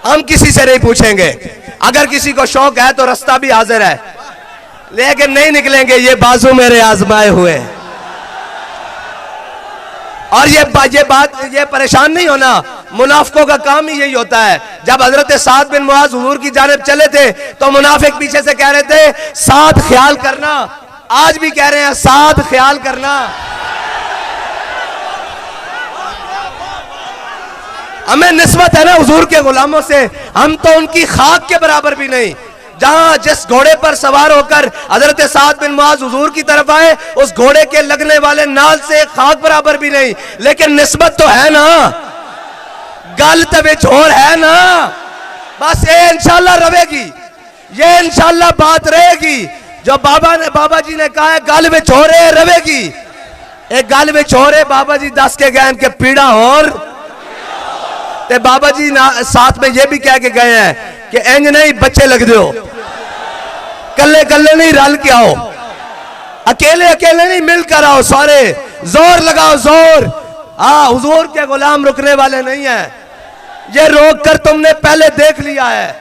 हम किसी से नहीं पूछेंगे। अगर किसी को शौक है तो रास्ता भी हाजिर है, लेकिन नहीं निकलेंगे, ये बाजू मेरे आजमाए हुए। और ये परेशान नहीं होना, मुनाफिकों का काम ही यही होता है। जब हजरत साद बिन मुआज हुजूर की जानिब चले थे तो मुनाफिक पीछे से कह रहे थे साद ख्याल करना, आज भी कह रहे हैं साद ख्याल करना। हमें निस्बत है ना हुजूर के गुलामों से, हम तो उनकी खाक के बराबर भी नहीं। जहां जिस घोड़े पर सवार होकर हजरत साद बिन मुआज हुजूर की तरफ आए, उस घोड़े के लगने वाले नाल से खाक बराबर भी नहीं, लेकिन निस्बत तो है ना, गल तबे छोर है ना। बस ये इंशाल्लाह रहेगी, ये इंशाल्लाह बात रहेगी जो बाबा जी ने कहा है, गल में छोरे रहेगी। एक गल में छोरे बाबा जी दस के गए के पीड़ा और ते बाबा जी साथ में ये भी कह के गए हैं कि इंज नहीं बच्चे लग दो, कल्ले कल्ले नहीं रल के आओ, अकेले अकेले नहीं मिलकर आओ, सारे जोर लगाओ जोर। हाँ, हुजूर के गुलाम रुकने वाले नहीं है। ये रोक कर तुमने पहले देख लिया है,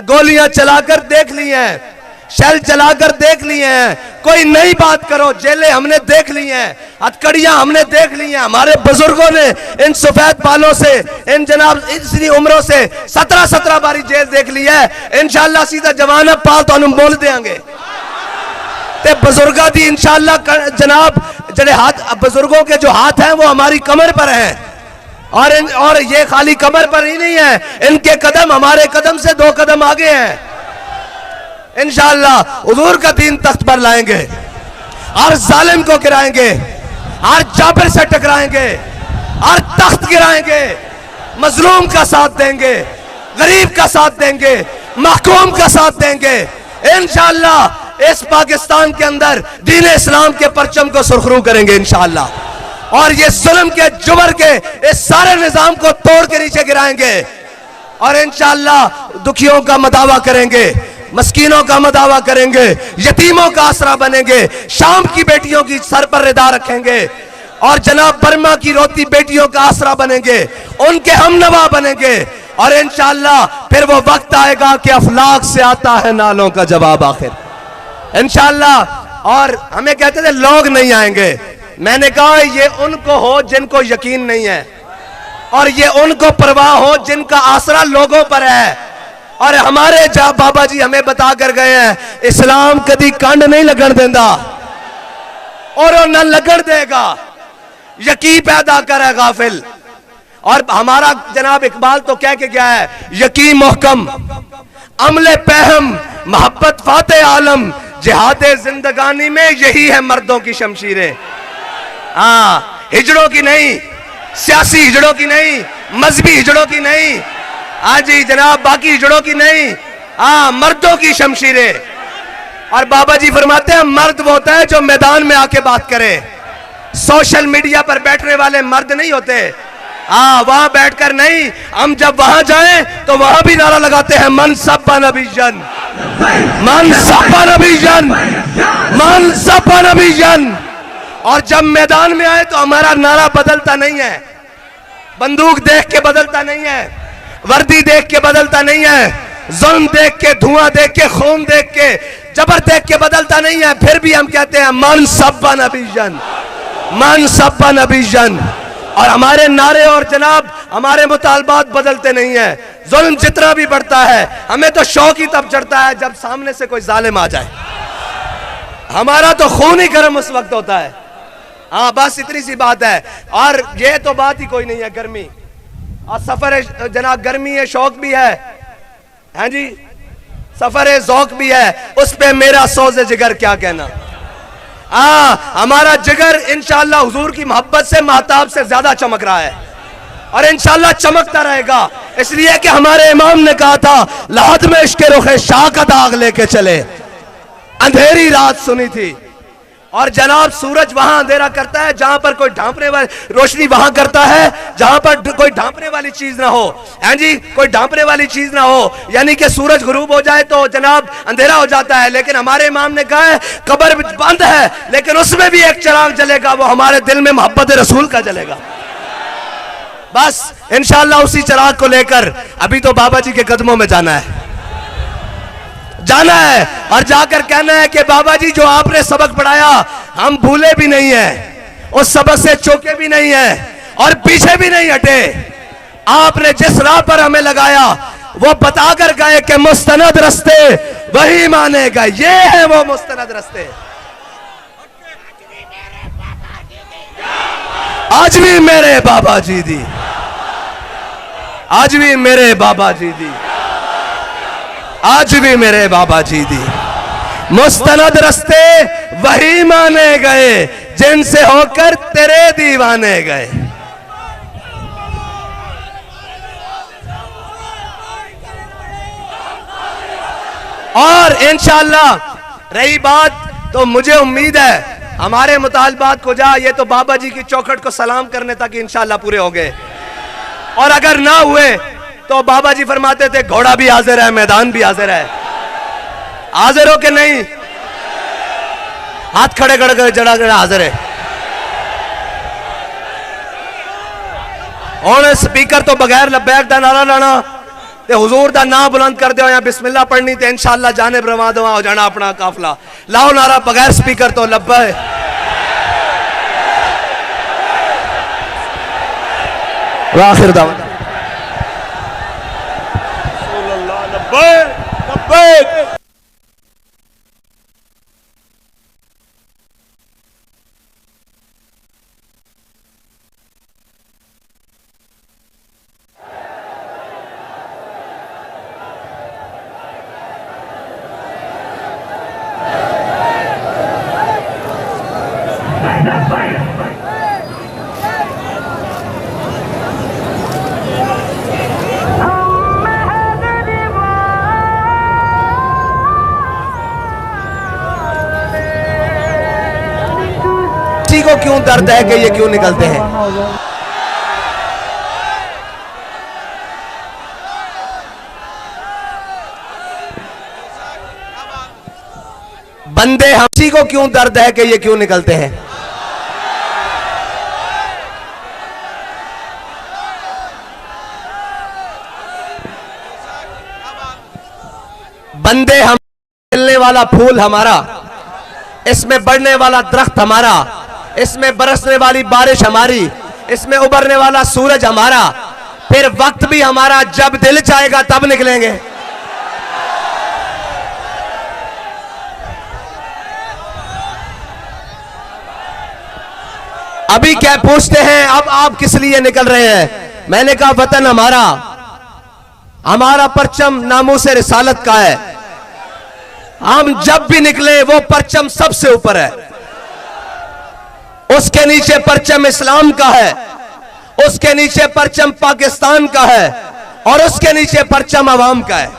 गोलियां चलाकर देख ली हैं, शेल चलाकर देख लिए हैं, कोई नई बात करो, जेलें हमने देख ली हैं, हथकड़ियां हमने देख ली हैं। हमारे बुजुर्गों ने इन सफेद बालों से, इन जनाब इतनी उम्रों से 17 बारी जेल देख ली है। इंशाल्लाह सीधा जवाना पाल तो हम बोल देंगे ते बुजुर्गा दी इंशाल्लाह जनाब जड़े हाथ, बुजुर्गों के जो हाथ हैं वो हमारी कमर पर हैं, और ये खाली कमर पर ही नहीं है, इनके कदम हमारे कदम से 2 कदम आगे हैं। इंशाअल्लाह हुजूर का दीन तख्त पर लाएंगे, हर जालिम को गिराएंगे, हर जाबिर से टकराएंगे, हर तख्त गिराएंगे, मजलूम का साथ देंगे, गरीब का साथ देंगे, महकूम का साथ देंगे। इंशाअल्लाह इस पाकिस्तान के अंदर दीन इस्लाम के परचम को सुरखरू करेंगे इंशाअल्लाह, और ये जुल्म के जुबर के इस सारे निजाम को तोड़ के नीचे गिराएंगे, और इंशाअल्लाह दुखियों का मदावा करेंगे, मस्कीनों का मदावा करेंगे, यतीमों का आसरा बनेंगे, शाम की बेटियों की सर पर रिदा रखेंगे, और जनाब बर्मा की रोती बेटियों का आसरा बनेंगे, उनके हमनवा बनेंगे। और इंशाअल्लाह फिर वो वक्त आएगा कि अफलाक से आता है नालों का जवाब आखिर, इंशाअल्लाह। और हमें कहते थे लोग नहीं आएंगे, मैंने कहा ये उनको हो जिनको यकीन नहीं है, और ये उनको परवाह हो जिनका आसरा लोगों पर है। और हमारे जहाँ बाबा जी हमें बता कर गए हैं, इस्लाम कभी कंड नहीं लगन देता और न लगन देगा, यकीन पैदा करे गाफिल। और हमारा जनाब इकबाल तो कह के गया है, यकीन मोहकम अमले पहम मोहब्बत फाते आलम, जिहादे जिंदगानी में यही है मर्दों की शमशीरें। हाँ, हिजड़ों की नहीं, सियासी हिजड़ों की नहीं, मजहबी हिजड़ों की नहीं, हाँ जी जनाब बाकी हिजड़ों की नहीं, हाँ मर्दों की शमशीरें। और बाबा जी फरमाते हैं मर्द वो होता है जो मैदान में आके बात करे, सोशल मीडिया पर बैठने वाले मर्द नहीं होते। हाँ, वहां बैठकर नहीं, हम जब वहां जाएं तो वहां भी नारा लगाते हैं मन सब्बा नबीजन, मन सब्बा नबीजन, मन सब्बा नबीजन। और जब मैदान में आए तो हमारा नारा बदलता नहीं है, बंदूक देख के बदलता नहीं है, वर्दी देख के बदलता नहीं है, जुल्म देख के, धुआं देख के, खून देख के, जबर देख के बदलता नहीं है। फिर भी हम कहते हैं मन सब्बा नबीजन, मन सब्बा नबीजन। और हमारे नारे और जनाब हमारे मुतालबात बदलते नहीं है। जुल्म जितना भी बढ़ता है, हमें तो शौक ही तब चढ़ता है जब सामने से कोई जालिम आ जाए, हमारा तो खून ही गर्म उस वक्त होता है। हाँ, बस इतनी सी बात है। और ये तो बात ही कोई नहीं है, गर्मी और सफर है जनाब, गर्मी है, शौक भी है, हैं जी, सफर है, ज़ौक भी है, उस पे मेरा सोज़े जिगर क्या कहना। हमारा जिगर इंशाअल्लाह हुजूर की मोहब्बत से महताब से ज्यादा चमक रहा है, और इंशाअल्लाह चमकता रहेगा, इसलिए कि हमारे इमाम ने कहा था लाद में इश्क़ रुख़े शाह का दाग लेके चले। अंधेरी रात सुनी थी, और जनाब सूरज वहां अंधेरा करता है जहां पर कोई ढांपने वाली रोशनी वहां करता है जहां पर कोई ढांपने वाली चीज ना हो, हैं जी, कोई ढांपने वाली चीज ना हो, यानी कि सूरज गुरूब हो जाए तो जनाब अंधेरा हो जाता है। लेकिन हमारे इमाम ने कहा है कब्र बंद है लेकिन उसमें भी एक चिराग जलेगा, वो हमारे दिल में मोहब्बत रसूल का जलेगा। बस इंशाअल्लाह उसी चिराग को लेकर अभी तो बाबा जी के कदमों में जाना है, जाना है और जाकर कहना है कि बाबा जी जो आपने सबक पढ़ाया हम भूले भी नहीं है, उस सबक से चौके भी नहीं है और पीछे भी नहीं हटे। आपने जिस राह पर हमें लगाया वो बताकर गए कि मुस्तनद रास्ते वही मानेगा, ये है वो मुस्तनद रास्ते। आज भी मेरे बाबा जी दी, आज भी मेरे बाबा जी दी, आज भी मेरे बाबा जी दी। मुस्तनद रास्ते वही माने गए जिनसे होकर तेरे दीवाने गए। और इंशाअल्लाह रही बात तो मुझे उम्मीद है हमारे मुतालबात को जा, ये तो बाबा जी की चौखट को सलाम करने तक इंशाअल्लाह पूरे हो गए, और अगर ना हुए तो बाबा जी फरमाते थे घोड़ा भी हाजिर है, मैदान भी हाजिर है। हाजिर हो कि नहीं? हाथ खड़े कर जड़ा जड़ा हाजिर है। और स्पीकर तो बगैर लब्बैक दा नारा लाना ते हुजूर दा नाम बुलंद कर दो या बिस्मिल्लाह पढ़नी ते इंशाअल्लाह जाने रवा दवा हो जाना अपना काफला। लाओ नारा बगैर स्पीकर तो लब्बैक। आखिर दावा को क्यों दर्द है कि ये क्यों निकलते हैं? बंदे हमसी को क्यों दर्द है कि ये क्यों निकलते हैं? बंदे हम खिलने वाला फूल हमारा, इसमें बढ़ने वाला दरख्त हमारा, इसमें बरसने वाली बारिश हमारी, इसमें उभरने वाला सूरज हमारा, फिर वक्त भी हमारा, जब दिल चाहेगा तब निकलेंगे। अभी क्या पूछते हैं अब आप किस लिए निकल रहे हैं? मैंने कहा वतन हमारा, हमारा परचम नामूस रिसालत का है। हम जब भी निकले वो परचम सबसे ऊपर है, उसके नीचे परचम इस्लाम का है, उसके नीचे परचम पाकिस्तान का है और उसके नीचे परचम अवाम का है।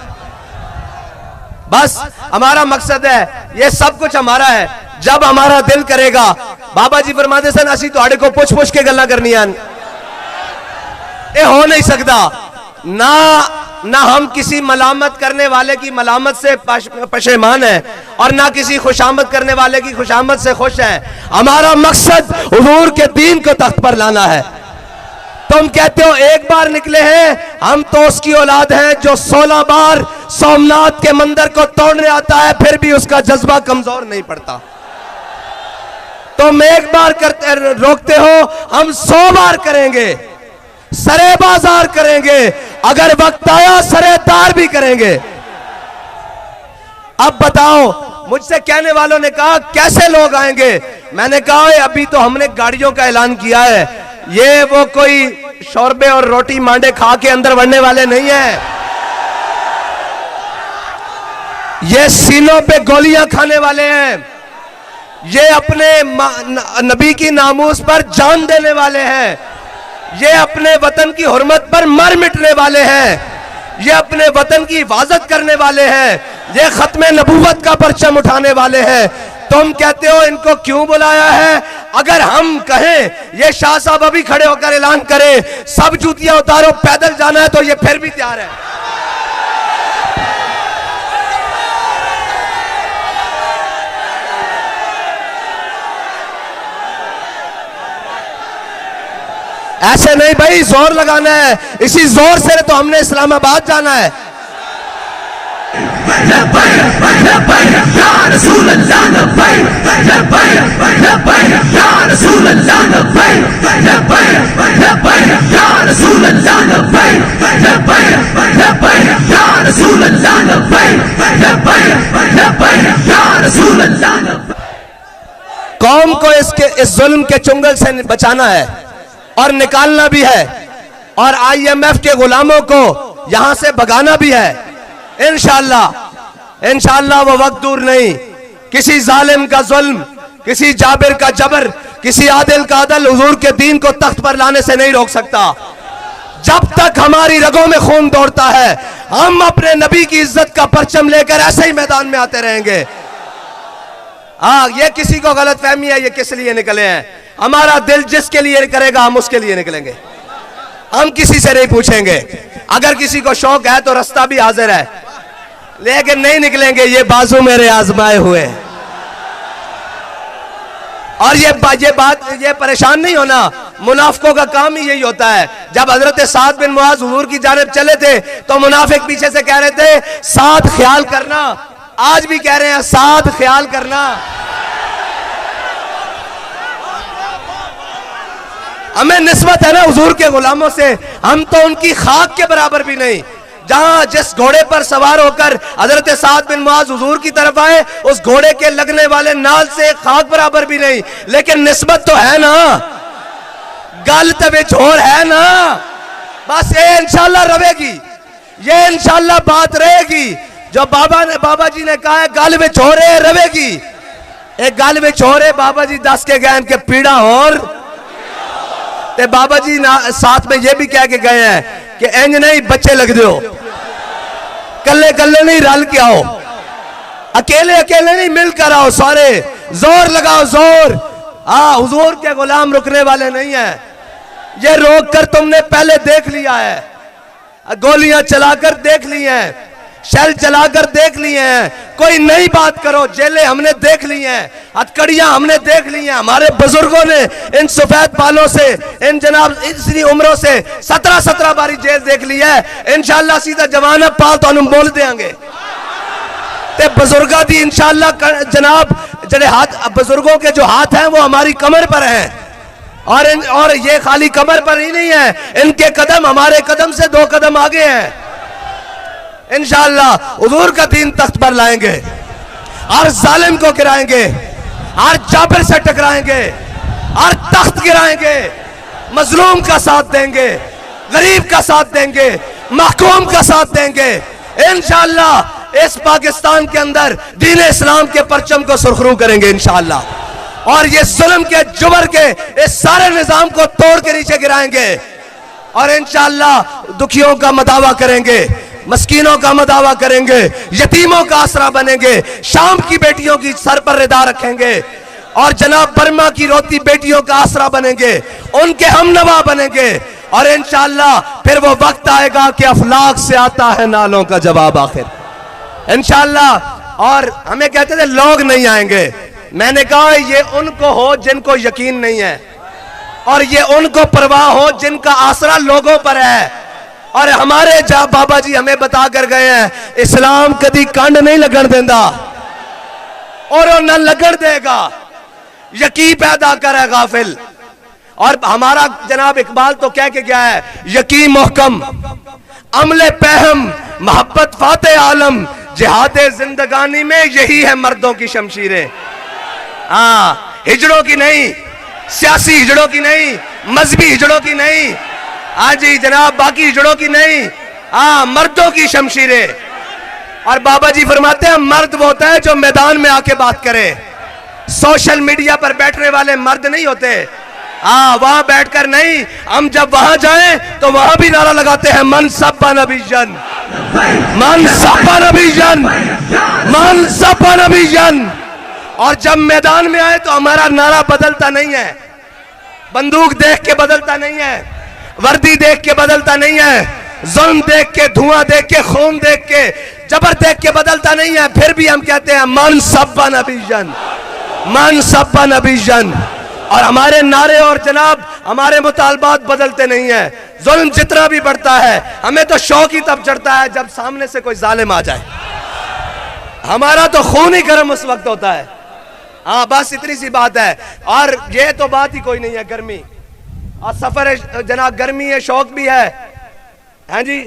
बस हमारा मकसद है, ये सब कुछ हमारा है। जब हमारा दिल करेगा, बाबा जी फरमाते सन असी तुहाडे को पुछ पुछ के गल्लां करनियां, ये हो नहीं सकता। ना हम किसी मलामत करने वाले की मलामत से पशेमान है और ना किसी खुशामद करने वाले की खुशामद से खुश है। हमारा मकसद हुजूर के दीन को तख्त पर लाना है। तुम कहते हो एक बार निकले हैं, हम तो उसकी औलाद हैं जो 16 बार सोमनाथ के मंदिर को तोड़ने आता है, फिर भी उसका जज्बा कमजोर नहीं पड़ता। तुम एक बार करते रोकते हो, हम 100 बार करेंगे, सरे बाजार करेंगे, अगर वक्त आया सरे तार भी करेंगे। अब बताओ, मुझसे कहने वालों ने कहा कैसे लोग आएंगे? मैंने कहा अभी तो हमने गाड़ियों का ऐलान किया है, ये वो कोई शोरबे और रोटी मांडे खा के अंदर बढ़ने वाले नहीं है, ये सीनों पे गोलियां खाने वाले हैं, ये अपने नबी की नामूस पर जान देने वाले हैं, ये अपने वतन की हुर्मत पर मर मिटने वाले हैं, ये अपने वतन की हिफाजत करने वाले हैं, ये खत्मे नबूवत का परचम उठाने वाले हैं। तुम कहते हो इनको क्यों बुलाया है? अगर हम कहें, ये शाह साहब अभी खड़े होकर ऐलान करें सब जूतियां उतारो पैदल जाना है, तो ये फिर भी तैयार है। ऐसे नहीं भाई, जोर लगाना है। इसी जोर से तो हमने इस्लामाबाद जाना है। कौम को इस जुल्म के चुंगल से बचाना है और निकालना भी है, और IMF के गुलामों को यहां से भगाना भी है। इंशाअल्लाह वो वक्त दूर नहीं। किसी जालिम का जुल्म, किसी जाबिर का जबर, किसी आदिल का अदल हुजूर के दीन को तख्त पर लाने से नहीं रोक सकता। जब तक हमारी रगों में खून दौड़ता है, हम अपने नबी की इज्जत का परचम लेकर ऐसे ही मैदान में आते रहेंगे। ये किसी को गलत फहमी है, ये किस लिए निकले हैं। हमारा दिल जिसके लिए करेगा हम उसके लिए निकलेंगे, हम किसी से नहीं पूछेंगे। अगर किसी को शौक है तो रास्ता भी हाजिर है, लेकिन नहीं निकलेंगे। ये बाजू मेरे आजमाए हुए। और ये परेशान नहीं होना, मुनाफिकों का काम ही यही होता है। जब हजरत साद बिन मुआज हुजूर की जानिब चले थे तो मुनाफिक पीछे से कह रहे थे साथ ख्याल करना। आज भी कह रहे हैं साथ ख्याल करना। हमें निस्बत है ना हुजूर के गुलामों से, हम तो उनकी खाक के बराबर भी नहीं। जहां जिस घोड़े पर सवार होकर हजरत साद बिन मुआज हुजूर की तरफ आए, उस घोड़े के लगने वाले नाल से खाक बराबर भी नहीं, लेकिन निस्बत तो है ना, गल तबे छोर है ना। बस ये इंशाल्लाह रहेगी, ये इंशाल्लाह बात रहेगी। जो बाबा जी ने कहा है गल में छोरे रहेगी, एक गल में छोरे बाबा जी दस के गए के पीड़ा और ते बाबा जी साथ में ये भी कह के गए हैं कि इंज नहीं बच्चे लग दो, कल्ले कल्ले नहीं रल के आओ, अकेले अकेले नहीं मिलकर आओ, सारे जोर लगाओ जोर। हुजूर के गुलाम रुकने वाले नहीं है। ये रोक कर तुमने पहले देख लिया है, गोलियां चलाकर देख ली हैं, शेल चलाकर देख लिए हैं। कोई नई बात करो, जेलें हमने देख ली हैं, हथकड़ियां हमने देख ली हैं। हमारे बुजुर्गों ने इन सफेद बालों से, इन जनाब इतनी उम्रों से 17 बारी जेल देख ली है। इंशाअल्लाह सीधा जमानत पाल तो हम बोल देंगे ते बुजुर्गा दी इंशाअल्लाह जनाब जड़े हाथ, बुजुर्गों के जो हाथ हैं वो हमारी कमर पर हैं, और ये खाली कमर पर ही नहीं है, इनके कदम हमारे कदम से 2 कदम आगे हैं। इंशाअल्लाह हुजूर का दीन तख्त पर लाएंगे, हर जालिम को गिराएंगे, हर जाबिर से टकराएंगे, हर तख्त गिराएंगे, मजलूम का साथ देंगे, गरीब का साथ देंगे, महकूम का साथ देंगे। इंशाअल्लाह इस पाकिस्तान के अंदर दीन इस्लाम के परचम को सुरखरू करेंगे इंशाअल्लाह, और ये जुल्म के जुबर के इस सारे निजाम को तोड़ के नीचे गिराएंगे, और इंशाअल्लाह दुखियों का मदावा करेंगे, मस्कीनों का मदावा करेंगे, यतीमों का आसरा बनेंगे, शाम की बेटियों की सर पर रिदा रखेंगे, और जनाब बर्मा की रोती बेटियों का आसरा बनेंगे, उनके हमनवा बनेंगे। और इंशाअल्लाह फिर वो वक्त आएगा कि अफलाक से आता है नालों का जवाब आखिर, इंशाअल्लाह। और हमें कहते थे लोग नहीं आएंगे, मैंने कहा ये उनको हो जिनको यकीन नहीं है, और ये उनको परवाह हो जिनका आसरा लोगों पर है। और हमारे बाबा जी हमें बता कर गए हैं इस्लाम कभी कंड नहीं लगन देता, और न लगन देगा, यकीन पैदा करे गाफिल। और हमारा जनाब इकबाल तो कह के गया है यकीन मोहकम अमले पहम मोहब्बत फाते आलम, जिहादे जिंदगानी में यही है मर्दों की शमशीरें। हिजड़ों की नहीं, सियासी हिजड़ों की नहीं, मजहबी हिजड़ों की नहीं, जी जनाब बाकी हिजड़ों की नहीं, मर्दों की शमशीरें। और बाबा जी फरमाते हैं मर्द वो होता है जो मैदान में आके बात करे, सोशल मीडिया पर बैठने वाले मर्द नहीं होते। वहां बैठकर नहीं, हम जब वहां जाएं तो वहां भी नारा लगाते हैं मन सब्बा नबीजन, मन सब्बा नबीजन, मन सब्बा नबीजन। और जब मैदान में आए तो हमारा नारा बदलता नहीं है, बंदूक देख के बदलता नहीं है, वर्दी देख के बदलता नहीं है, जुल्म देख के, धुआं देख के, खून देख के, जबर देख के बदलता नहीं है। फिर भी हम कहते हैं मन सब्बा नबीजन, मन सब्बा नबीजन। और हमारे नारे और जनाब हमारे मुतालबात बदलते नहीं है। जुल्म जितना भी बढ़ता है हमें तो शौक ही तब चढ़ता है जब सामने से कोई जालिम आ जाए। हमारा तो खून ही गर्म उस वक्त होता है। हाँ, बस इतनी सी बात है। और ये तो बात ही कोई नहीं है। गर्मी और सफर है जनाब, गर्मी है, शौक भी है, हैं जी,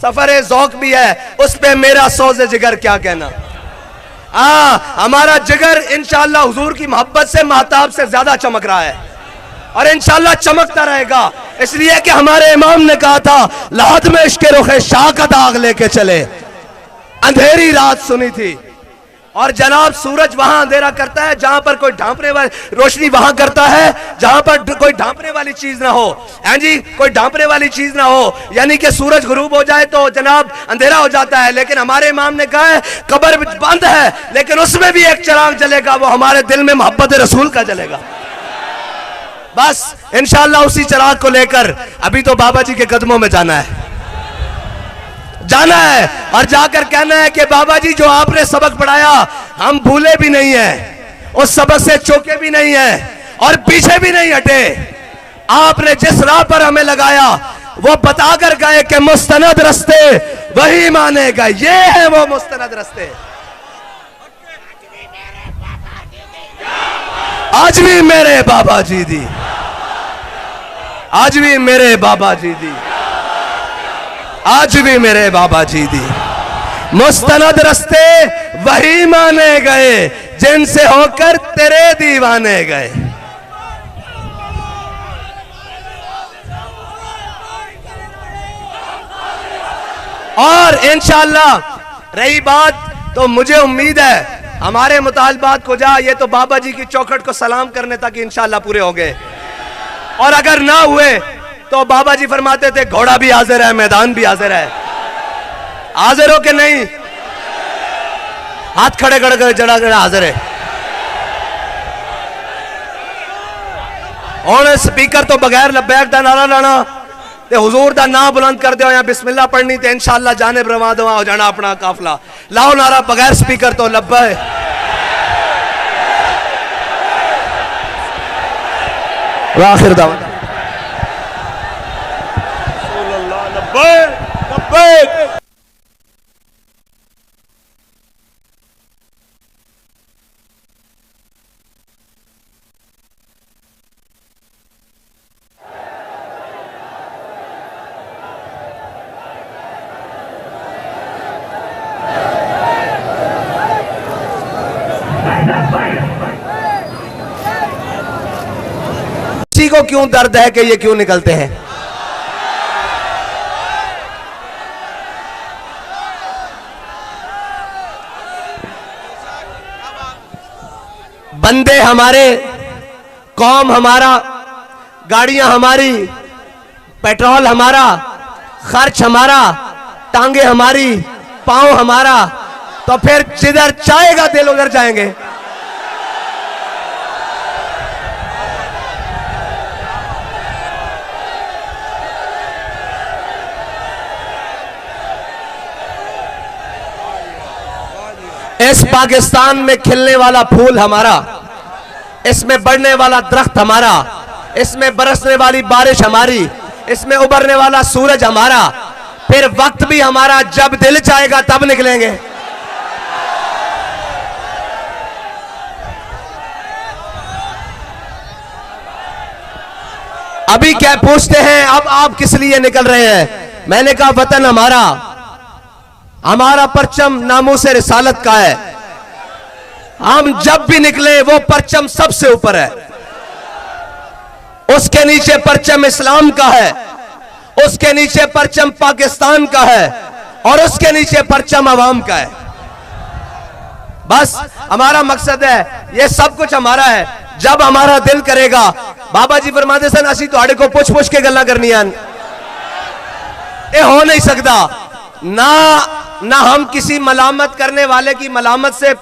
सफर है, ज़ौक भी है, उस पे मेरा सोज़े जिगर क्या कहना। हमारा जिगर इंशाअल्लाह हुजूर की मोहब्बत से महताब से ज्यादा चमक रहा है और इंशाअल्लाह चमकता रहेगा, इसलिए कि हमारे इमाम ने कहा था लाद में इश्क़ रुख़े शाह का दाग लेके चले। अंधेरी रात सुनी थी और जनाब सूरज वहां अंधेरा करता है जहां पर कोई ढांपने वाली, रोशनी वहां करता है जहां पर कोई ढांपने वाली चीज ना हो। हैं जी, कोई ढांपने वाली चीज ना हो, यानी कि सूरज गुरूब हो जाए तो जनाब अंधेरा हो जाता है। लेकिन हमारे इमाम ने कहा है कब्र बंद है लेकिन उसमें भी एक चिराग जलेगा, वो हमारे दिल में मोहब्बत रसूल का जलेगा। बस इंशाअल्लाह उसी चिराग को लेकर अभी तो बाबा जी के कदमों में जाना है और जाकर कहना है कि बाबा जी जो आपने सबक पढ़ाया हम भूले भी नहीं है, उस सबक से चौके भी नहीं है और पीछे भी नहीं हटे। आपने जिस राह पर हमें लगाया वो बताकर गए कि मुस्तनद रास्ते वही मानेगा, ये है वो मुस्तनद रास्ते। आज भी मेरे बाबा जी दी, आज भी मेरे बाबा जी दी, आज भी मेरे बाबा जी दी। मुस्तनद रास्ते वही माने गए जिनसे होकर तेरे दीवाने गए। और इंशाअल्लाह रही बात तो मुझे उम्मीद है हमारे मुतालबात को जा, ये तो बाबा जी की चौखट को सलाम करने तक इंशाअल्लाह पूरे हो गए। और अगर ना हुए तो बाबा जी फरमाते थे घोड़ा भी हाजिर है, मैदान भी हाजिर है। हाजिर हो कि नहीं? हाथ खड़े कर जड़ा जड़ा हाजिर है। और स्पीकर तो बगैर लब्बैक दा नारा लाना ते हुजूर दा नाम बुलंद कर दो या बिस्मिल्लाह पढ़नी ते इंशाअल्लाह जानिब रवा दवा हो जाना अपना काफला। लाओ नारा बगैर स्पीकर तो लब्बैक। आखिर दावा किसी को क्यों दर्द है कि ये क्यों निकलते हैं? बंदे हमारे, कौम हमारा, गाड़ियां हमारी, पेट्रोल हमारा, खर्च हमारा, टांगे हमारी, पांव हमारा, तो फिर जिधर चाहेगा दिल उधर जाएंगे। इस पाकिस्तान में खिलने वाला फूल हमारा, इसमें बढ़ने वाला दरख्त हमारा, इसमें बरसने वाली बारिश हमारी, इसमें उभरने वाला सूरज हमारा, फिर वक्त भी हमारा, जब दिल चाहेगा तब निकलेंगे। अभी क्या पूछते हैं अब आप किस लिए निकल रहे हैं? मैंने कहा वतन हमारा, हमारा परचम नामूसे रिसालत का है। हम जब भी निकले वो परचम सबसे ऊपर है, उसके नीचे परचम इस्लाम का है, उसके नीचे परचम पाकिस्तान का है और उसके नीचे परचम अवाम का है। बस हमारा मकसद है, ये सब कुछ हमारा है। जब हमारा दिल करेगा, बाबा जी फरमाते सन असी तुहाडे को पुछ पुछ के गल्लां करनियां, ये हो नहीं सकता। ना हम किसी मलामत करने वाले की मलामत से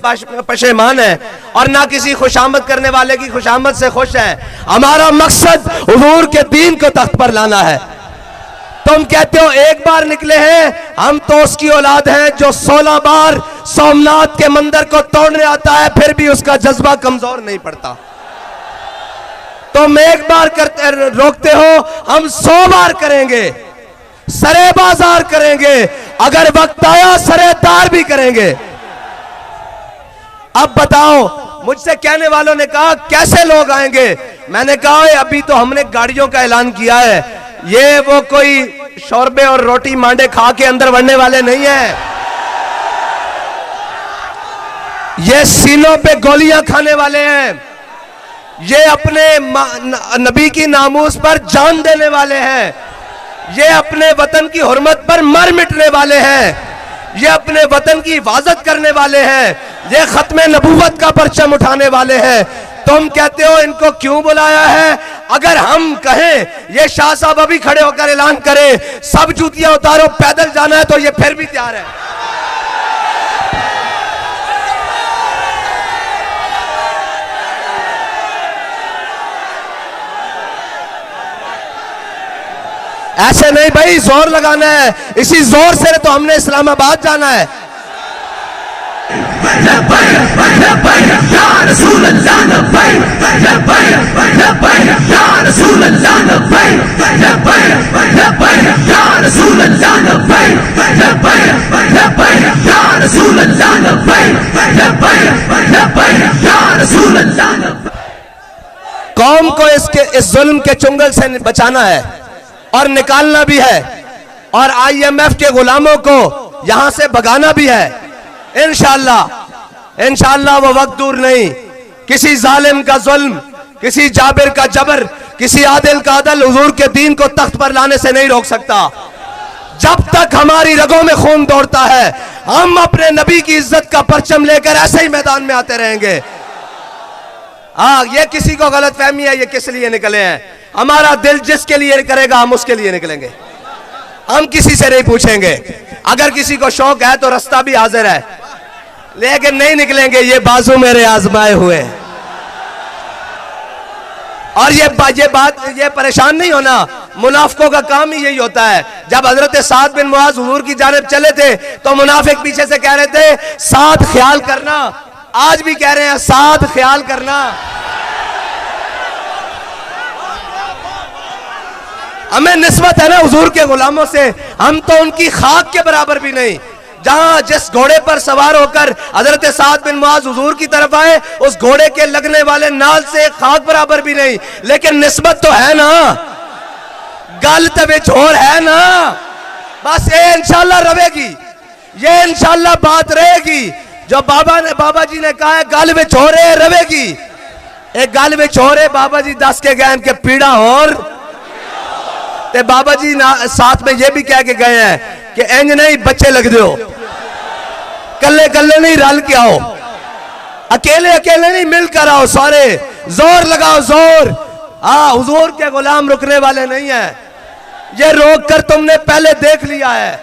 पशेमान है और ना किसी खुशामद करने वाले की खुशामद से खुश है। हमारा मकसद हुजूर के दीन को तख्त पर लाना है। तुम कहते हो एक बार निकले हैं, हम तो उसकी औलाद हैं जो 16 बार सोमनाथ के मंदिर को तोड़ने आता है फिर भी उसका जज्बा कमजोर नहीं पड़ता। तुम एक बार करते रोकते हो, हम 100 बार करेंगे, सरे बाजार करेंगे, अगर वक्त आया सरे तार भी करेंगे। अब बताओ, मुझसे कहने वालों ने कहा कैसे लोग आएंगे? मैंने कहा अभी तो हमने गाड़ियों का ऐलान किया है, ये वो कोई शोरबे और रोटी मांडे खा के अंदर बढ़ने वाले नहीं है, ये सीनों पे गोलियां खाने वाले हैं, ये अपने नबी की नामूस पर जान देने वाले हैं, ये अपने वतन की हुर्मत पर मर मिटने वाले हैं, ये अपने वतन की हिफाजत करने वाले हैं, ये खत्मे नबूवत का परचम उठाने वाले हैं। तुम कहते हो इनको क्यों बुलाया है? अगर हम कहें, ये शाह साहब अभी खड़े होकर ऐलान करें सब जूतियां उतारो पैदल जाना है, तो ये फिर भी तैयार है। ऐसे नहीं भाई, जोर लगाना है, इसी जोर से तो हमने इस्लामाबाद जाना है। कौम को इस जुल्म के चुंगल से बचाना है और निकालना भी है, और IMF के गुलामों को यहां से भगाना भी है। इंशाअल्लाह वो वक्त दूर नहीं, किसी जालिम का जुल्म, किसी जाबिर का जबर, किसी आदिल का अदल हुजूर के दीन को तख्त पर लाने से नहीं रोक सकता। जब तक हमारी रगों में खून दौड़ता है, हम अपने नबी की इज्जत का परचम लेकर ऐसे ही मैदान में आते रहेंगे। ये किसी को गलत फहमी है, ये किस लिए निकले हैं? हमारा दिल जिसके लिए करेगा हम उसके लिए निकलेंगे, हम किसी से नहीं पूछेंगे। अगर किसी को शौक है तो रास्ता भी हाजिर है, लेकिन नहीं निकलेंगे, ये बाजू मेरे आजमाए हुए। और ये परेशान नहीं होना, मुनाफिकों का काम ही यही होता है। जब हजरत साद बिन मुआज हुजूर की जानिब चले थे तो मुनाफिक पीछे से कह रहे थे साथ ख्याल करना, आज भी कह रहे हैं साथ ख्याल करना। हमें निस्बत है ना हुजूर के गुलामों से, हम तो उनकी खाक के बराबर भी नहीं। जहां जिस घोड़े पर सवार होकर हजरत साद बिन मुआज हुजूर की तरफ आए, उस घोड़े के लगने वाले नाल से खाक बराबर भी नहीं, लेकिन निस्बत तो है ना, गल तबे छोर है ना। बस ये इंशाल्लाह रहेगी, ये इंशाल्लाह बात रहेगी जो बाबा जी ने कहा है, गल में छोरे रहेगी। एक गल में छोरे बाबा जी दस के गए के पीड़ा और ते बाबा जी साथ में ये भी कह के गए हैं कि इंज नहीं बच्चे लग दो, कल्ले कल्ले नहीं रल के आओ, अकेले अकेले नहीं मिलकर आओ, सारे जोर लगाओ जोर। हुजूर के गुलाम रुकने वाले नहीं है, ये रोक कर तुमने पहले देख लिया है,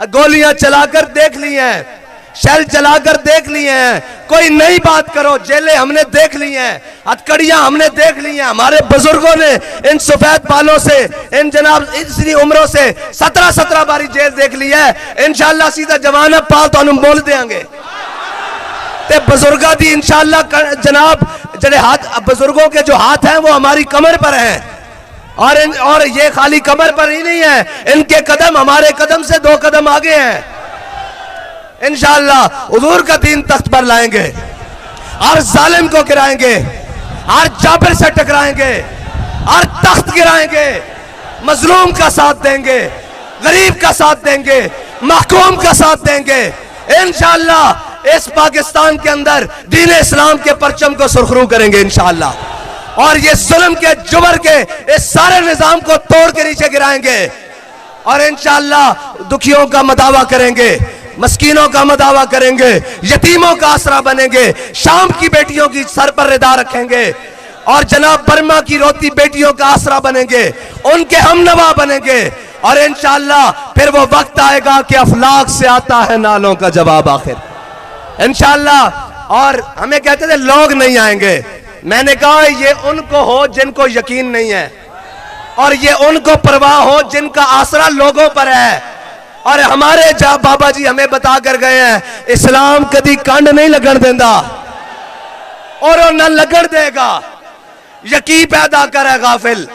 गोलियां चलाकर देख ली हैं, शेल चलाकर देख लिए हैं। कोई नई बात करो, जेलें हमने देख ली हैं, हथकड़ियां हमने देख ली हैं। हमारे बुजुर्गों ने इन सफेद बालों से, इन जनाब इतनी उम्रों से 17 बारी जेल देख ली है। इंशाअल्लाह सीधा जमानत पाल तो हम बोल देंगे ते बुजुर्गा दी इंशाअल्लाह जनाब जड़े हाथ, बुजुर्गों के जो हाथ हैं वो हमारी कमर पर हैं, और ये खाली कमर पर ही नहीं है, इनके कदम हमारे कदम से 2 कदम आगे हैं। इंशाअल्लाह हुजूर का दीन तख्त पर लाएंगे, हर जालिम को गिराएंगे, हर जाबिर से टकराएंगे, हर तख्त गिराएंगे, मजलूम का साथ देंगे, गरीब का साथ देंगे, महकूम का साथ देंगे। इंशाअल्लाह इस पाकिस्तान के अंदर दीन इस्लाम के परचम को सुरखरू करेंगे इंशाअल्लाह, और ये जुल्म के जुबर के इस सारे निजाम को तोड़ के नीचे गिराएंगे, और इंशाअल्लाह दुखियों का मदावा करेंगे, मस्कीनों का मदावा करेंगे, यतीमों का आसरा बनेंगे, शाम की बेटियों की सर पर रिदा रखेंगे, और जनाब बर्मा की रोती बेटियों का आसरा बनेंगे, उनके हमनवा बनेंगे। और इंशाअल्लाह फिर वो वक्त आएगा कि अफलाक से आता है नालों का जवाब आखिर, इंशाअल्लाह। और हमें कहते थे लोग नहीं आएंगे, मैंने कहा ये उनको हो जिनको यकीन नहीं है, और ये उनको परवाह हो जिनका आसरा लोगों पर है। और हमारे बाबा जी हमें बता कर गए हैं, इस्लाम कभी कंड नहीं लगन देता और न लगन देगा। यकीन पैदा करे गाफिल।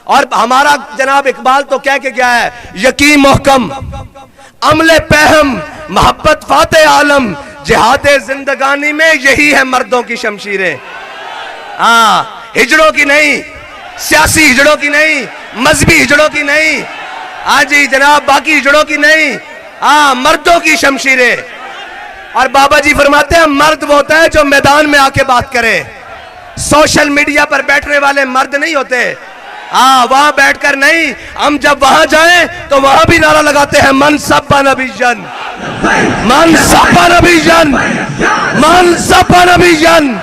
और हमारा जनाब इकबाल तो कह के गया है, यकीन मोहकम अमले पहम मोहब्बत फाते आलम, जिहादे जिंदगानी में यही है मर्दों की शमशीरें। हाँ, हिजड़ों की नहीं, सियासी हिजड़ों की नहीं, मजहबी हिजड़ों की नहीं, हाँ जी जनाब, बाकी हिजड़ों की नहीं, हाँ मर्दों की शमशीरें। और बाबा जी फरमाते हैं मर्द वो होता है जो मैदान में आके बात करे, सोशल मीडिया पर बैठने वाले मर्द नहीं होते। हाँ, वहां बैठकर नहीं, हम जब वहां जाएं तो वहां भी नारा लगाते हैं मन सब्बा नबीजन, मन सब्बा नबीजन, मन सब्बा नबीजन।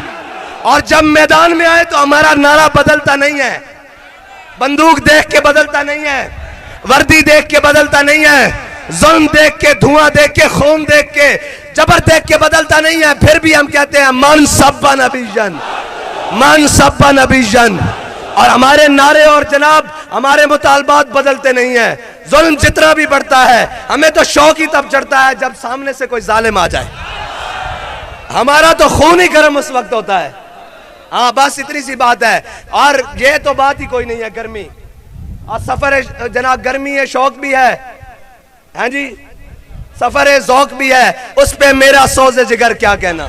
और जब मैदान में आए तो हमारा नारा बदलता नहीं है, बंदूक देख के बदलता नहीं है, वर्दी देख के बदलता नहीं है, जुल्म देख के, धुआं देख के, खून देख के, जबर देख के बदलता नहीं है। फिर भी हम कहते हैं मन सब्बा नबीजन, मन सब्बा नबीजन। और हमारे नारे और जनाब हमारे मुतालबात बदलते नहीं है। जुल्म जितना भी बढ़ता है हमें तो शौक ही तब चढ़ता है जब सामने से कोई जालिम आ जाए, हमारा तो खून ही गर्म उस वक्त होता है। हाँ, बस इतनी सी बात है। और ये तो बात ही कोई नहीं है, गर्मी और सफर जनाब, गर्मी है, शौक भी है, हाँ जी, सफर ज़ौक भी है, उस पे मेरा सोज़े जिगर क्या कहना।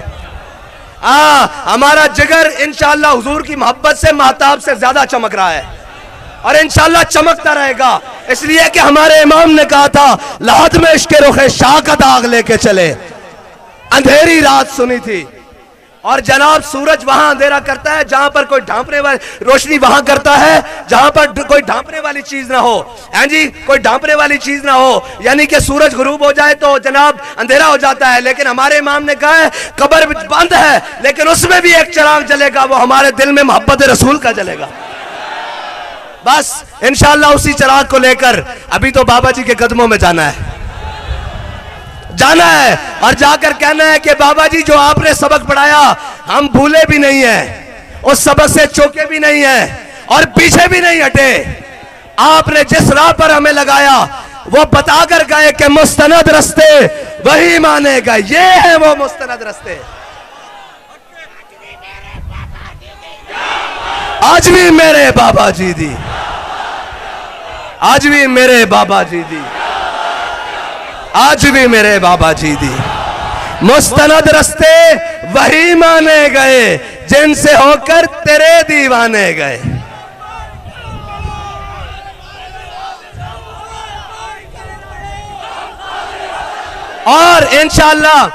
हमारा जिगर इंशाअल्लाह हुजूर की मोहब्बत से, महताब से ज्यादा चमक रहा है और इंशाअल्लाह चमकता रहेगा, इसलिए कि हमारे इमाम ने कहा था लाद में इश्क रुखे शाह का दाग लेके चले। अंधेरी रात सुनी थी और जनाब सूरज वहां अंधेरा करता है जहां पर कोई ढांपने वाली, रोशनी वहां करता है जहां पर कोई ढांपने वाली चीज ना हो, हैं जी, कोई ढांपने वाली चीज ना हो, यानी कि सूरज गुरूब हो जाए तो जनाब अंधेरा हो जाता है। लेकिन हमारे इमाम ने कहा है कब्र बंद है लेकिन उसमें भी एक चिराग जलेगा, वो हमारे दिल में मोहब्बत रसूल का जलेगा। बस इंशाअल्लाह उसी चिराग को लेकर अभी तो बाबा जी के कदमों में जाना है, जाना है और जाकर कहना है कि बाबा जी जो आपने सबक पढ़ाया हम भूले भी नहीं है, उस सबक से चौके भी नहीं है और पीछे भी नहीं हटे। आपने जिस राह पर हमें लगाया वो बताकर गए कि मुस्तनद रास्ते वही मानेगा, ये है वो मुस्तनद रास्ते। आज भी मेरे बाबा जी दी, आज भी मेरे बाबा जी दी, आज भी मेरे बाबा जी दी, मुस्तनद रास्ते वही माने गए जिनसे होकर तेरे दीवाने गए। और इंशाअल्लाह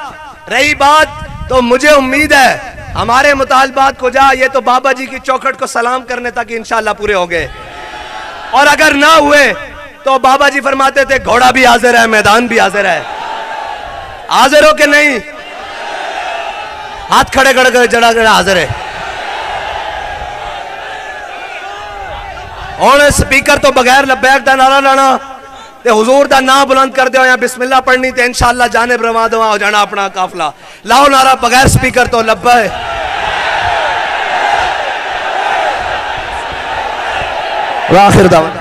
रही बात तो मुझे उम्मीद है हमारे मुतालबात को जा, ये तो बाबा जी की चौखट को सलाम करने तक इंशाअल्लाह पूरे हो गए। और अगर ना हुए तो बाबा जी फरमाते थे घोड़ा भी हाजिर है, मैदान भी हाजिर है। हाजिर हो के नहीं, हाथ खड़े कर जड़ा जड़ा हाजिर है। और स्पीकर तो बगैर लब्बैक दा नारा लाना ते हुजूर दा नाम बुलंद कर दो या बिस्मिल्लाह पढ़नी ते इंशाअल्लाह जाने बर्बाद हो जाना अपना काफिला। लाओ नारा बगैर स्पीकर तो लब्बैक। आखिर दावा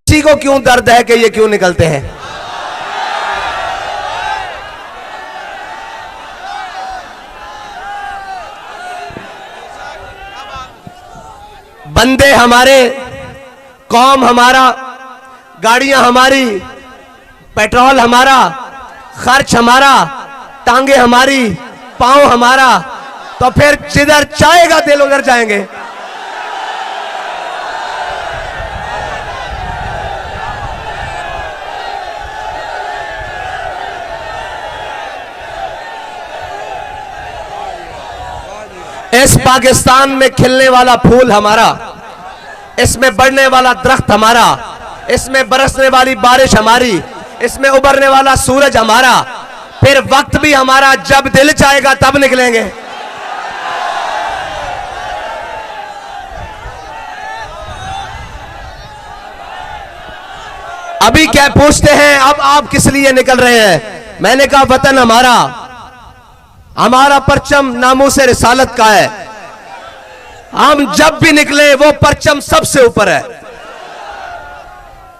किसी को क्यों दर्द है कि ये क्यों निकलते हैं? बंदे हमारे, कौम हमारा, गाड़ियां हमारी, पेट्रोल हमारा, खर्च हमारा, टांगे हमारी, पांव हमारा, तो फिर जिधर चाहेगा दिल उधर जाएंगे। इस पाकिस्तान में खिलने वाला फूल हमारा, इसमें बढ़ने वाला दरख्त हमारा, इसमें बरसने वाली बारिश हमारी, इसमें उभरने वाला सूरज हमारा, फिर वक्त भी हमारा, जब दिल चाहेगा तब निकलेंगे। अभी क्या पूछते हैं अब आप किस लिए निकल रहे हैं? मैंने कहा वतन हमारा, हमारा परचम नामूसे रिसालत का है। हम जब भी निकले वो परचम सबसे ऊपर है,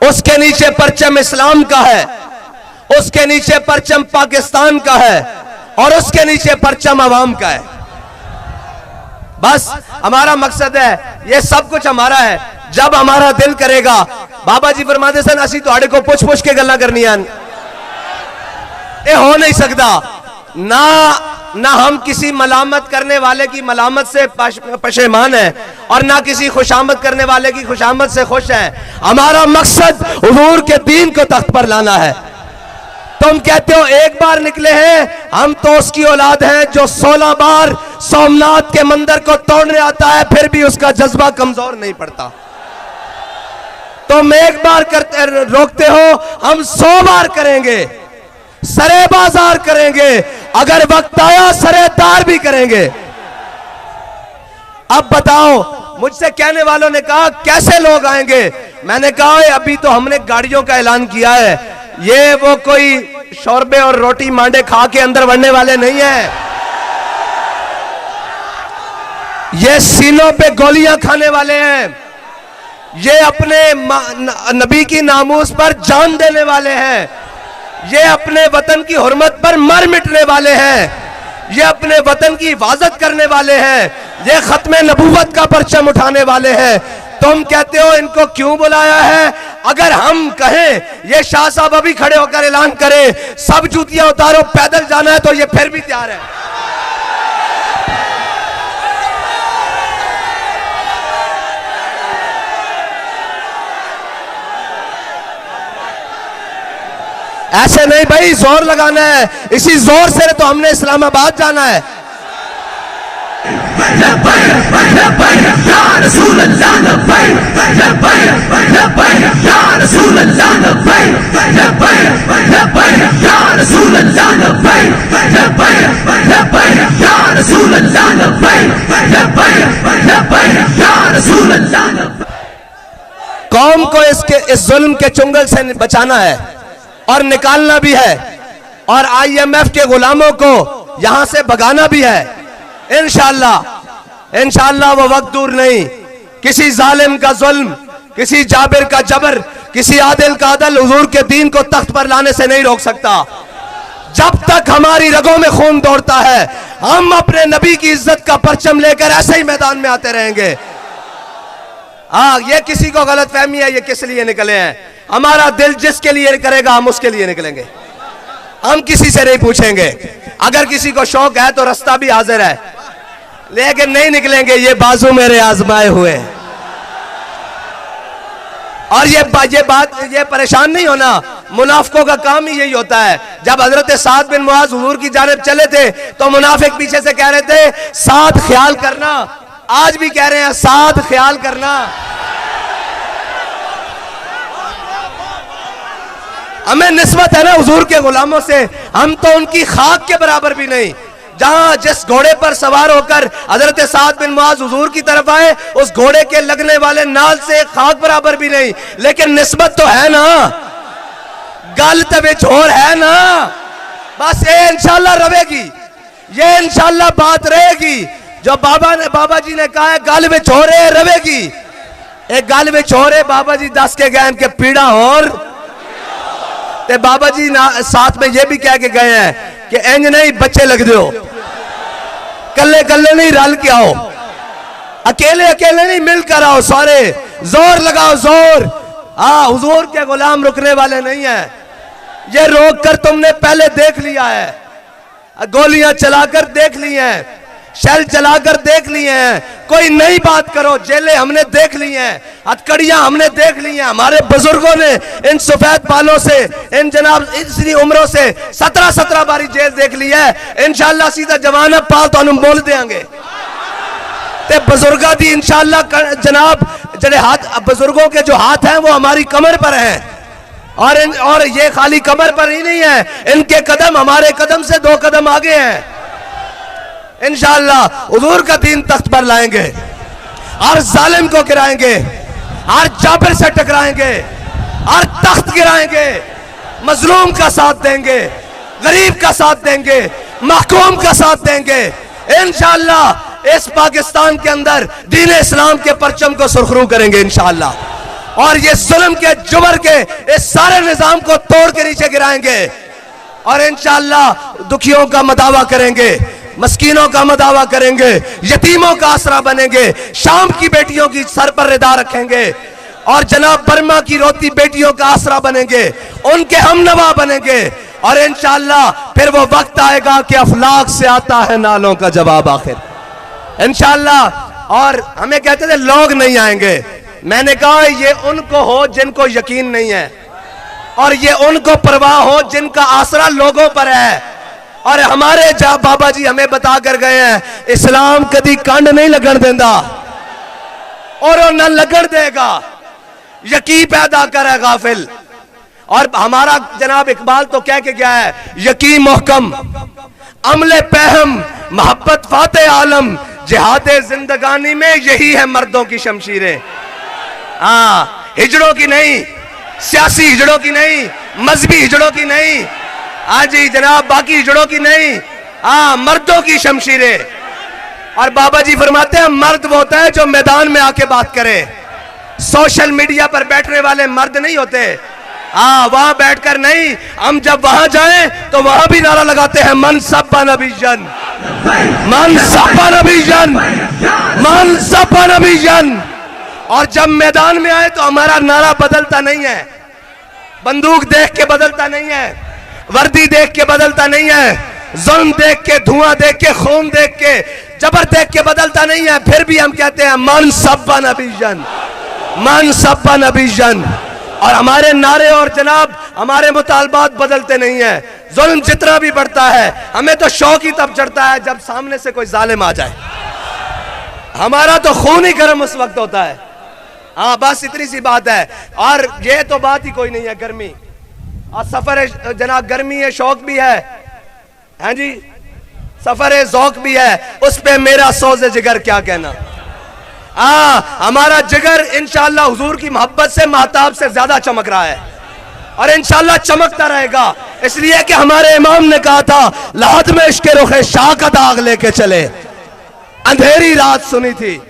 उसके नीचे परचम इस्लाम का है, उसके नीचे परचम पाकिस्तान का है और उसके नीचे परचम अवाम का है। बस हमारा मकसद है, ये सब कुछ हमारा है। जब हमारा दिल करेगा, बाबा जी फरमाते सन असी तुहाडे को पुछ पुछ के गल्लां करनियां, ये हो नहीं सकता। ना हम किसी मलामत करने वाले की मलामत से पशेमान है और ना किसी खुशामद करने वाले की खुशामद से खुश है। हमारा मकसद हुजूर के दीन को तख्त पर लाना है। तुम कहते हो एक बार निकले हैं, हम तो उसकी औलाद हैं जो 16 बार सोमनाथ के मंदिर को तोड़ने आता है, फिर भी उसका जज्बा कमजोर नहीं पड़ता। तुम एक बार करते रोकते हो, हम 100 बार करेंगे, सरे बाजार करेंगे, अगर वक्त आया सरे तार भी करेंगे। अब बताओ, मुझसे कहने वालों ने कहा कैसे लोग आएंगे? मैंने कहा अभी तो हमने गाड़ियों का ऐलान किया है, ये वो कोई शोरबे और रोटी मांडे खा के अंदर बढ़ने वाले नहीं है, ये सीनों पे गोलियां खाने वाले हैं, ये अपने नबी की नामूस पर जान देने वाले हैं, ये अपने वतन की हुर्मत पर मर मिटने वाले हैं, ये अपने वतन की हिफाजत करने वाले हैं, ये खत्मे नबूवत का परचम उठाने वाले हैं। तुम कहते हो इनको क्यों बुलाया है? अगर हम कहें ये शाह साहब अभी खड़े होकर ऐलान करें सब जूतियां उतारो पैदल जाना है, तो ये फिर भी तैयार है। ऐसे नहीं भाई, जोर लगाना है, इसी जोर से तो हमने इस्लामाबाद जाना है। कौम को इस जुल्म के चुंगल से बचाना है और निकालना भी है, और IMF के गुलामों को यहां से भगाना भी है। इंशाअल्लाह वो वक्त दूर नहीं, किसी जालिम का जुल्म, किसी जाबिर का जबर, किसी आदिल का अदल हुजूर के दीन को तख्त पर लाने से नहीं रोक सकता। जब तक हमारी रगों में खून दौड़ता है, हम अपने नबी की इज्जत का परचम लेकर ऐसे ही मैदान में आते रहेंगे। हाँ, ये किसी को गलत फहमी है, ये किस लिए निकले हैं? हमारा दिल जिसके लिए करेगा हम उसके लिए निकलेंगे, हम किसी से नहीं पूछेंगे। अगर किसी को शौक है तो रास्ता भी हाजिर है, लेकिन नहीं निकलेंगे, ये बाजू मेरे आजमाए हुए। और ये परेशान नहीं होना, मुनाफिकों का काम ही यही होता है। जब हजरत साद बिन मुआज हुजूर की जानिब चले थे तो मुनाफिक पीछे से कह रहे थे साद ख्याल करना, आज भी कह रहे हैं साद ख्याल करना। हमें निस्बत है ना हुजूर के गुलामों से, हम तो उनकी खाक के बराबर भी नहीं। जहां जिस घोड़े पर सवार होकर हजरत साद बिन मुआज हुजूर की तरफ आए, उस घोड़े के लगने वाले नाल से खाक बराबर भी नहीं, लेकिन निस्बत तो है ना, गल तबे छोर है ना। बस ये इंशाल्लाह रहेगी, ये इंशाल्लाह बात रहेगी जो बाबा जी ने कहा है, गल में छोरे रहेगी। एक गल में छोरे बाबा जी दस के गए के पीड़ा और ते बाबा जी साथ में ये भी कह के गए हैं कि इंज नहीं बच्चे लग दो, कल्ले कल्ले नहीं रल के आओ, अकेले अकेले नहीं मिलकर आओ, सारे जोर लगाओ जोर। हाँ, हुजूर के गुलाम रुकने वाले नहीं है। ये रोक कर तुमने पहले देख लिया है, गोलियां चलाकर देख ली हैं, शेल चलाकर देख लिए हैं, कोई नई बात करो, जेलें हमने देख ली हैं, हथकड़ियां हमने देख ली हैं। हमारे बुजुर्गों ने इन सफेद बालों से, इन जनाब इतनी उम्रों से 17 बारी जेल देख ली है। इंशाअल्लाह सीधा जवाना पाल तो हम बोल देंगे ते बुजुर्गा दी इंशाअल्लाह जनाब जड़े हाथ, बुजुर्गों के जो हाथ हैं वो हमारी कमर पर हैं, और ये खाली कमर पर ही नहीं है, इनके कदम हमारे कदम से 2 कदम आगे हैं। इंशाअल्लाह हुजूर का दीन तख्त पर लाएंगे, हर जालिम को गिराएंगे, हर जाबिर से टकराएंगे, और तख्त गिराएंगे, मजलूम का साथ देंगे, गरीब का साथ देंगे, महकूम का साथ देंगे। इंशाअल्लाह इस पाकिस्तान के अंदर दीन इस्लाम के परचम को सुरखरू करेंगे इंशाअल्लाह। और ये जुल्म के जुबर के इस सारे निजाम को तोड़ के नीचे गिराएंगे और इंशाअल्लाह दुखियों का मदावा करेंगे, मस्कीनों का मदावा करेंगे, यतीमों का आसरा बनेंगे, शाम की बेटियों की सर पर रिदा रखेंगे और जनाब बर्मा की रोती बेटियों का आसरा बनेंगे, उनके हमनवा बनेंगे। और इंशाअल्लाह फिर वो वक्त आएगा कि अफलाक से आता है नालों का जवाब आखिर इंशाअल्लाह। और हमें कहते थे लोग नहीं आएंगे, मैंने कहा ये उनको हो जिनको यकीन नहीं है और ये उनको परवाह हो जिनका आसरा लोगों पर है। और हमारे जहां बाबा जी हमें बता कर गए हैं, इस्लाम कभी कंड नहीं लगन देता और न लगन देगा, यकीन पैदा करे गाफिल। और हमारा जनाब इकबाल तो कह के गया है, यकीन मोहकम अमले पहम मोहब्बत फाते आलम, जिहादे जिंदगानी में यही है मर्दों की शमशीरें। हाँ, हिजड़ों की नहीं, सियासी हिजड़ों की नहीं, मजहबी हिजड़ों की नहीं, हाँ जी जनाब बाकी हिजड़ों की नहीं, हाँ मर्दों की शमशीरें। और बाबा जी फरमाते हैं मर्द वो होता है जो मैदान में आके बात करे, सोशल मीडिया पर बैठने वाले मर्द नहीं होते। हाँ वहां बैठकर नहीं, हम जब वहां जाएं तो वहां भी नारा लगाते हैं मन सब्बा नबीजन, मन सब्बा नबीजन, मन सब्बा नबीजन। और जब मैदान में आए तो हमारा नारा बदलता नहीं है, बंदूक देख के बदलता नहीं है, वर्दी देख के बदलता नहीं है, जुल्म देख के, धुआं देख के, खून देख के, जबर देख के बदलता नहीं है। फिर भी हम कहते हैं मन सब्बा नबीजन, मन सब्बा नबीजन। और हमारे नारे और जनाब हमारे मुतालबात बदलते नहीं है। जुल्म जितना भी बढ़ता है हमें तो शौक ही तब चढ़ता है जब सामने से कोई जालिम आ जाए, हमारा तो खून ही गर्म उस वक्त होता है। हाँ बस इतनी सी बात है। और ये तो बात ही कोई नहीं है, गर्मी और सफर है जनाब, गर्मी है, शौक भी है जी, सफर है, ज़ौक भी है, उस पे मेरा सोज़े जिगर क्या कहना। हमारा जिगर इंशाअल्लाह हुजूर की मोहब्बत से महताब से ज्यादा चमक रहा है और इंशाअल्लाह चमकता रहेगा, इसलिए कि हमारे इमाम ने कहा था लाद में इश्क रुखे शाह का दाग लेके चले। अंधेरी रात सुनी थी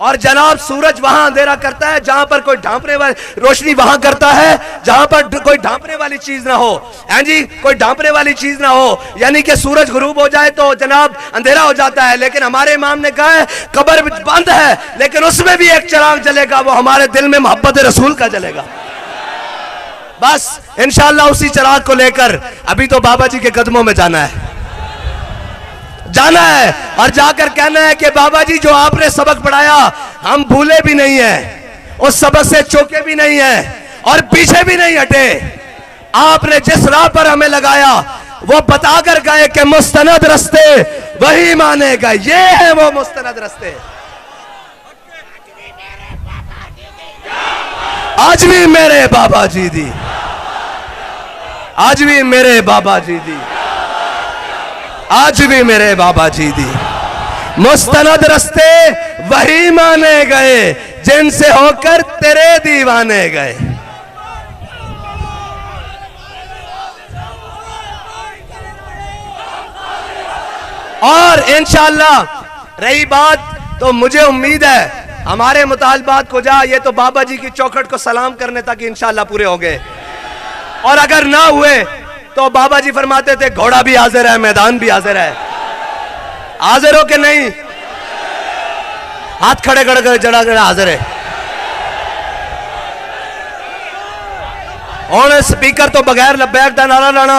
और जनाब सूरज वहां अंधेरा करता है जहां पर कोई ढांपने वाली रोशनी वहां करता है जहां पर कोई ढांपने वाली चीज ना हो, हैं जी, कोई ढांपने वाली चीज ना हो, यानी कि सूरज गुरूब हो जाए तो जनाब अंधेरा हो जाता है। लेकिन हमारे इमाम ने कहा है कब्र बंद है लेकिन उसमें भी एक चिराग जलेगा, वो हमारे दिल में मोहब्बत रसूल का जलेगा। बस इंशाअल्लाह उसी चिराग को लेकर अभी तो बाबा जी के कदमों में जाना है और जाकर कहना है कि बाबा जी जो आपने सबक पढ़ाया हम भूले भी नहीं है, उस सबक से चौके भी नहीं है और पीछे भी नहीं हटे। आपने जिस राह पर हमें लगाया वो बताकर गए कि मुस्तनद रास्ते वही मानेगा, ये है वो मुस्तनद रास्ते। आज भी मेरे बाबा जी दी, आज भी मेरे बाबा जी दी, आज भी मेरे बाबा जी दी, मुस्तनद रास्ते वही माने गए जिनसे होकर तेरे दीवाने गए। और इंशाअल्लाह रही बात तो मुझे उम्मीद है हमारे मुतालबात को जा, ये तो बाबा जी की चौखट को सलाम करने तक इंशाअल्लाह पूरे हो गए और अगर ना हुए तो बाबा जी फरमाते थे घोड़ा भी हाजिर है, मैदान भी हाजिर है। हाजिर हो के नहीं, हाथ खड़े कर जड़ा जड़ा हाजिर है। और स्पीकर तो बगैर लब्बैक दा नारा लाना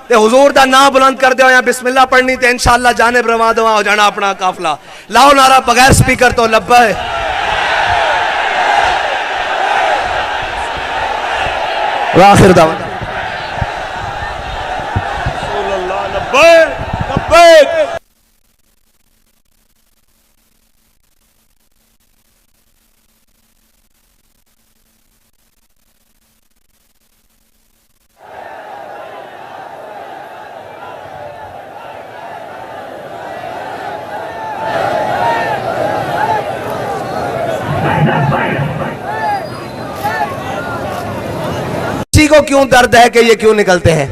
ते हुजूर दा नाम बुलंद कर दो या बिस्मिल्लाह पढ़नी ते इंशाअल्लाह जाने रवा दवा हो जाना अपना काफला। लाओ नारा बगैर स्पीकर तो लब्बैक आखिर दावा लब्बैक। को क्यों दर्द है कि ये क्यों निकलते हैं।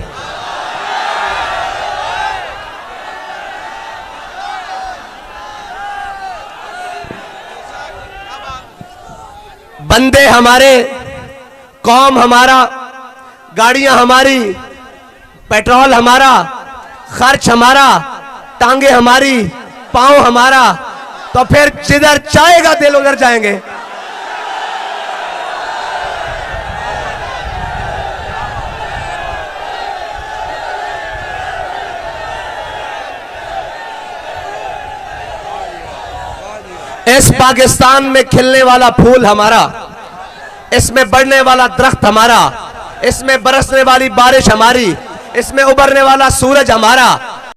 बंदे हमारे, कौम हमारा, गाड़ियां हमारी, पेट्रोल हमारा, खर्च हमारा, टांगे हमारी, पांव हमारा, तो फिर जिधर चाहेगा दिल उधर जाएंगे। इस पाकिस्तान में खिलने वाला फूल हमारा, इसमें बढ़ने वाला दरख्त हमारा, इसमें बरसने वाली बारिश हमारी, इसमें उभरने वाला सूरज हमारा,